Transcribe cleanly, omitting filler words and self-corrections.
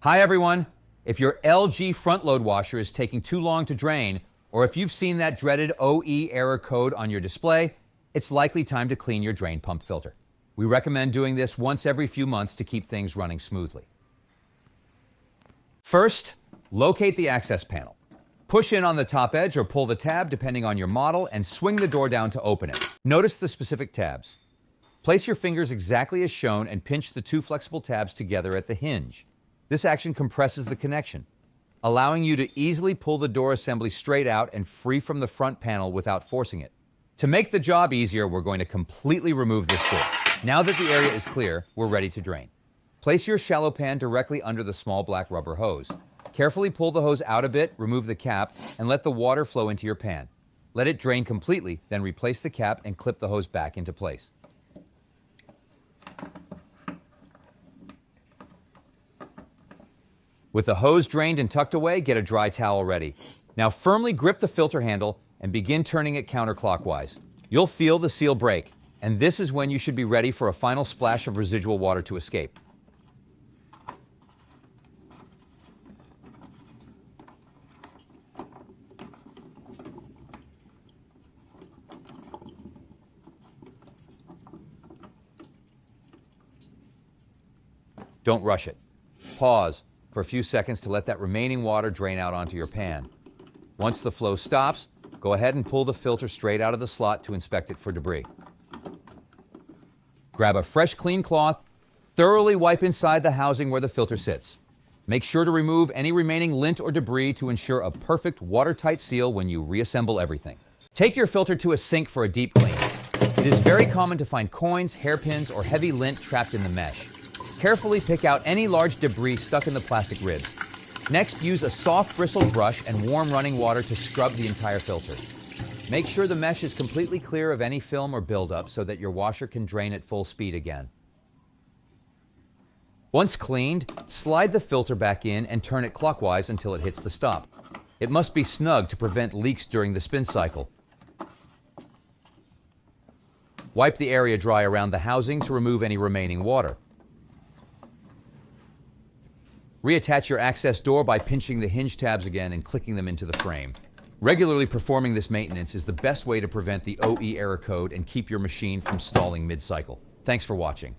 Hi everyone! If your LG front load washer is taking too long to drain, or if you've seen that dreaded OE error code on your display, it's likely time to clean your drain pump filter. We recommend doing this once every few months to keep things running smoothly. First, locate the access panel. Push in on the top edge or pull the tab depending on your model and swing the door down to open it. Notice the specific tabs. Place your fingers exactly as shown and pinch the two flexible tabs together at the hinge. This action compresses the connection, allowing you to easily pull the door assembly straight out and free from the front panel without forcing it. To make the job easier, we're going to completely remove this door. Now that the area is clear, we're ready to drain. Place your shallow pan directly under the small black rubber hose. Carefully pull the hose out a bit, remove the cap, and let the water flow into your pan. Let it drain completely, then replace the cap and clip the hose back into place. With the hose drained and tucked away, get a dry towel ready. Now firmly grip the filter handle and begin turning it counterclockwise. You'll feel the seal break, and this is when you should be ready for a final splash of residual water to escape. Don't rush it. Pause for a few seconds to let that remaining water drain out onto your pan. Once the flow stops, go ahead and pull the filter straight out of the slot to inspect it for debris. Grab a fresh, clean cloth, thoroughly wipe inside the housing where the filter sits. Make sure to remove any remaining lint or debris to ensure a perfect watertight seal when you reassemble everything. Take your filter to a sink for a deep clean. It is very common to find coins, hairpins, or heavy lint trapped in the mesh. Carefully pick out any large debris stuck in the plastic ribs. Next, use a soft bristled brush and warm running water to scrub the entire filter. Make sure the mesh is completely clear of any film or buildup so that your washer can drain at full speed again. Once cleaned, slide the filter back in and turn it clockwise until it hits the stop. It must be snug to prevent leaks during the spin cycle. Wipe the area dry around the housing to remove any remaining water. Reattach your access door by pinching the hinge tabs again and clicking them into the frame. Regularly performing this maintenance is the best way to prevent the OE error code and keep your machine from stalling mid-cycle. Thanks for watching.